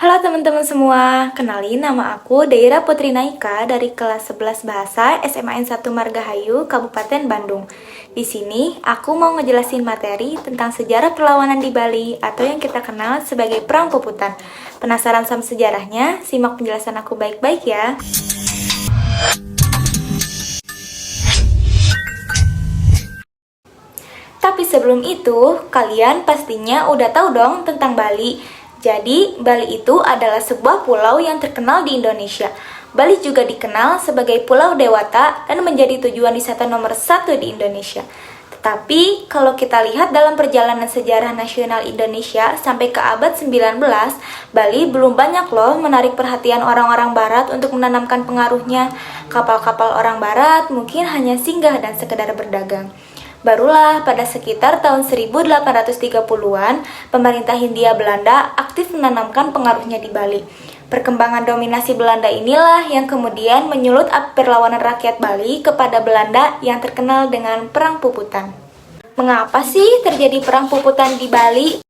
Halo teman-teman semua, kenalin nama aku Deira Putri Naika dari kelas 11 Bahasa SMAN 1 Margahayu, Kabupaten Bandung. Di sini aku mau ngejelasin materi tentang sejarah perlawanan di Bali atau yang kita kenal sebagai Perang Puputan. Penasaran sama sejarahnya? Simak penjelasan aku baik-baik ya. Tapi sebelum itu, kalian pastinya udah tahu dong tentang Bali. Jadi, Bali itu adalah sebuah pulau yang terkenal di Indonesia. Bali juga dikenal sebagai Pulau Dewata dan menjadi tujuan wisata nomor 1 di Indonesia. Tetapi, kalau kita lihat dalam perjalanan sejarah nasional Indonesia sampai ke abad 19, Bali belum banyak loh menarik perhatian orang-orang barat untuk menanamkan pengaruhnya. Kapal-kapal orang barat mungkin hanya singgah dan sekedar berdagang. Barulah pada sekitar tahun 1830-an, pemerintah Hindia Belanda aktif menanamkan pengaruhnya di Bali. Perkembangan dominasi Belanda inilah yang kemudian menyulut perlawanan rakyat Bali kepada Belanda yang terkenal dengan Perang Puputan. Mengapa sih terjadi Perang Puputan di Bali?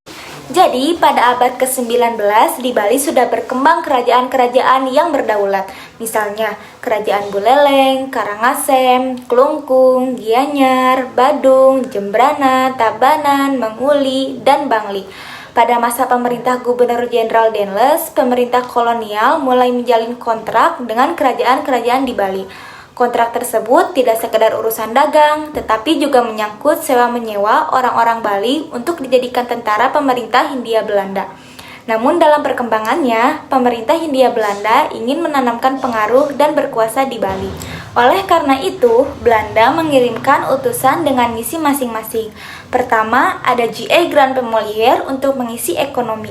Jadi, pada abad ke-19 di Bali sudah berkembang kerajaan-kerajaan yang berdaulat. Misalnya, Kerajaan Buleleng, Karangasem, Klungkung, Gianyar, Badung, Jembrana, Tabanan, Manguli, dan Bangli. Pada masa pemerintah Gubernur Jenderal Denles, pemerintah kolonial mulai menjalin kontrak dengan kerajaan-kerajaan di Bali. Kontrak tersebut tidak sekedar urusan dagang, tetapi juga menyangkut sewa-menyewa orang-orang Bali untuk dijadikan tentara pemerintah Hindia Belanda. Namun dalam perkembangannya, pemerintah Hindia Belanda ingin menanamkan pengaruh dan berkuasa di Bali. Oleh karena itu, Belanda mengirimkan utusan dengan misi masing-masing. Pertama, ada G.A. Grand Pemolier untuk mengisi ekonomi.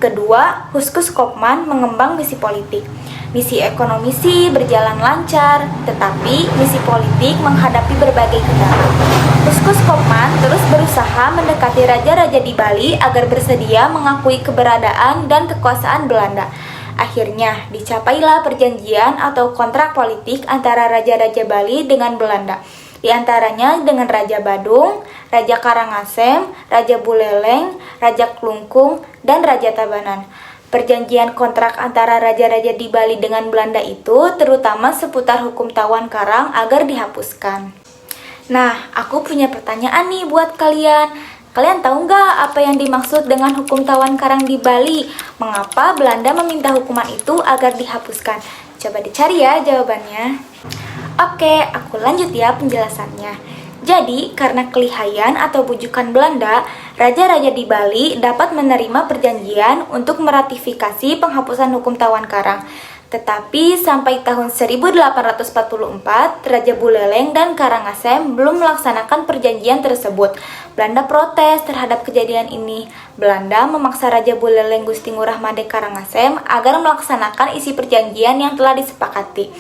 Kedua, Huskus Kopman mengembang misi politik. Misi ekonomi sih berjalan lancar, tetapi misi politik menghadapi berbagai kendala. Huskus Kopman terus berusaha mendekati raja-raja di Bali agar bersedia mengakui keberadaan dan kekuasaan Belanda. Akhirnya, dicapailah perjanjian atau kontrak politik antara raja-raja Bali dengan Belanda. Di antaranya dengan Raja Badung, Raja Karangasem, Raja Buleleng, Raja Klungkung, dan Raja Tabanan. Perjanjian kontrak antara raja-raja di Bali dengan Belanda itu terutama seputar hukum tawan karang agar dihapuskan. Nah, aku punya pertanyaan nih buat kalian. Kalian tahu nggak apa yang dimaksud dengan hukum tawan karang di Bali? Mengapa Belanda meminta hukuman itu agar dihapuskan? Coba dicari ya jawabannya. Oke, aku lanjut ya penjelasannya. Jadi, karena kelihayan atau bujukan Belanda, raja-raja di Bali dapat menerima perjanjian untuk meratifikasi penghapusan hukum tawan karang. Tetapi sampai tahun 1844, Raja Buleleng dan Karangasem belum melaksanakan perjanjian tersebut. Belanda protes terhadap kejadian ini. Belanda memaksa Raja Buleleng Gusti Ngurah Made Karangasem agar melaksanakan isi perjanjian yang telah disepakati.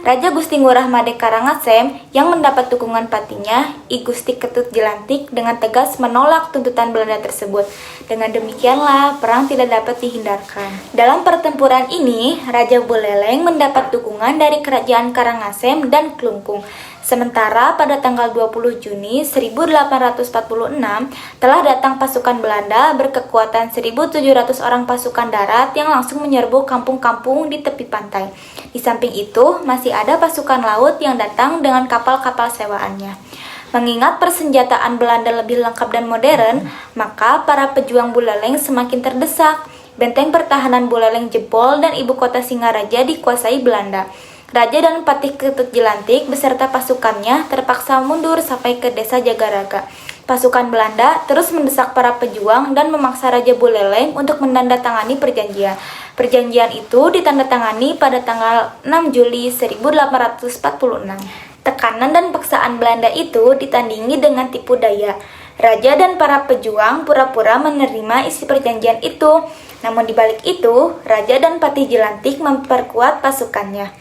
Raja Gusti Ngurah Made Karangasem yang mendapat dukungan patinya, I Gusti Ketut Jelantik dengan tegas menolak tuntutan Belanda tersebut. Dengan demikianlah perang tidak dapat dihindarkan. Dalam pertempuran ini, Raja Buleleng mendapat dukungan dari kerajaan Karangasem dan Klungkung. Sementara pada tanggal 20 Juni 1846 telah datang pasukan Belanda berkekuatan 1.700 orang pasukan darat yang langsung menyerbu kampung-kampung di tepi pantai. Di samping itu, masih ada pasukan laut yang datang dengan kapal-kapal sewaannya. Mengingat persenjataan Belanda lebih lengkap dan modern, maka para pejuang Buleleng semakin terdesak. Benteng pertahanan Buleleng jebol dan ibu kota Singaraja dikuasai Belanda. Raja dan Patih Ketut Jelantik beserta pasukannya terpaksa mundur sampai ke desa Jagaraga. Pasukan Belanda terus mendesak para pejuang dan memaksa Raja Buleleng untuk menandatangani perjanjian. Perjanjian itu ditandatangani pada tanggal 6 Juli 1846. Tekanan dan paksaan Belanda itu ditandingi dengan tipu daya. Raja dan para pejuang pura-pura menerima isi perjanjian itu. Namun di balik itu, Raja dan Patih Jelantik memperkuat pasukannya.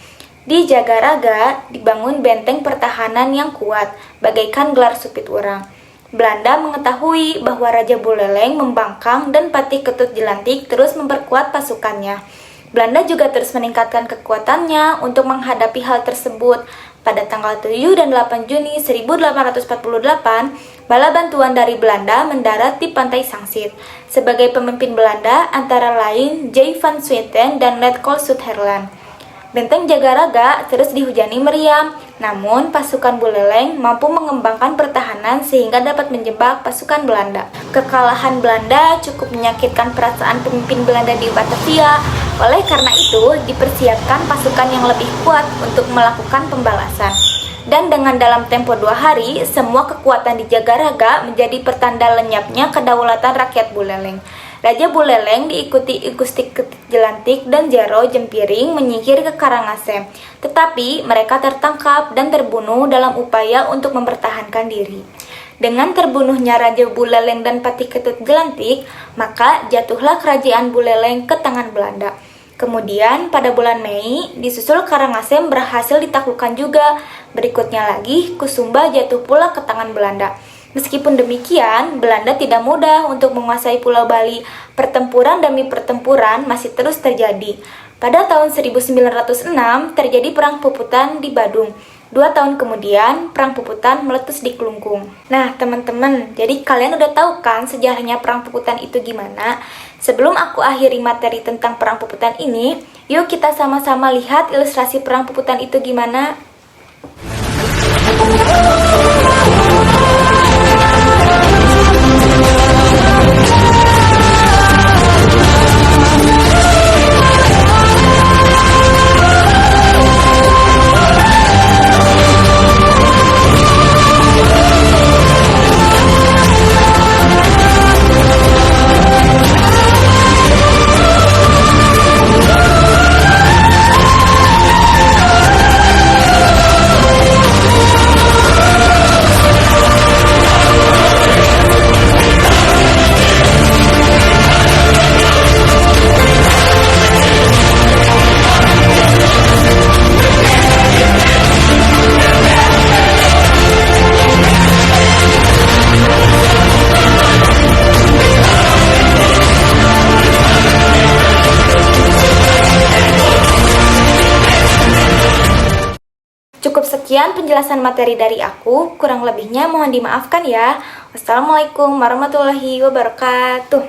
Di Jagaraga dibangun benteng pertahanan yang kuat, bagaikan gelar supit urang. Belanda mengetahui bahwa Raja Buleleng membangkang dan Patih Ketut Jelantik terus memperkuat pasukannya. Belanda juga terus meningkatkan kekuatannya untuk menghadapi hal tersebut. Pada tanggal 7 dan 8 Juni 1848, bala bantuan dari Belanda mendarat di pantai Sangsit. Sebagai pemimpin Belanda antara lain J. van Swieten dan Letkol Sutherland. Benteng Jagaraga terus dihujani meriam, namun pasukan Buleleng mampu mengembangkan pertahanan sehingga dapat menjebak pasukan Belanda. Kekalahan Belanda cukup menyakitkan perasaan pemimpin Belanda di Batavia. Oleh karena itu, dipersiapkan pasukan yang lebih kuat untuk melakukan pembalasan. Dan dengan dalam tempo 2 hari, semua kekuatan di Jagaraga menjadi pertanda lenyapnya kedaulatan rakyat Buleleng. Raja Buleleng diikuti Gusti Ketik Jelantik dan Jaro Jempiring menyingkir ke Karangasem, tetapi mereka tertangkap dan terbunuh dalam upaya untuk mempertahankan diri. Dengan terbunuhnya Raja Buleleng dan Patih Ketut Jelantik, maka jatuhlah kerajaan Buleleng ke tangan Belanda. Kemudian pada bulan Mei, disusul Karangasem berhasil ditaklukkan juga. Berikutnya lagi, Kusumba jatuh pula ke tangan Belanda. Meskipun demikian, Belanda tidak mudah untuk menguasai Pulau Bali. Pertempuran demi pertempuran masih terus terjadi. Pada tahun 1906, terjadi Perang Puputan di Badung. 2 tahun kemudian, Perang Puputan meletus di Kelungkung. Nah, teman-teman, jadi kalian udah tahu kan sejarahnya Perang Puputan itu gimana? Sebelum aku akhiri materi tentang Perang Puputan ini, yuk kita sama-sama lihat ilustrasi Perang Puputan itu gimana. Cukup sekian penjelasan materi dari aku, kurang lebihnya mohon dimaafkan ya. Wassalamualaikum warahmatullahi wabarakatuh.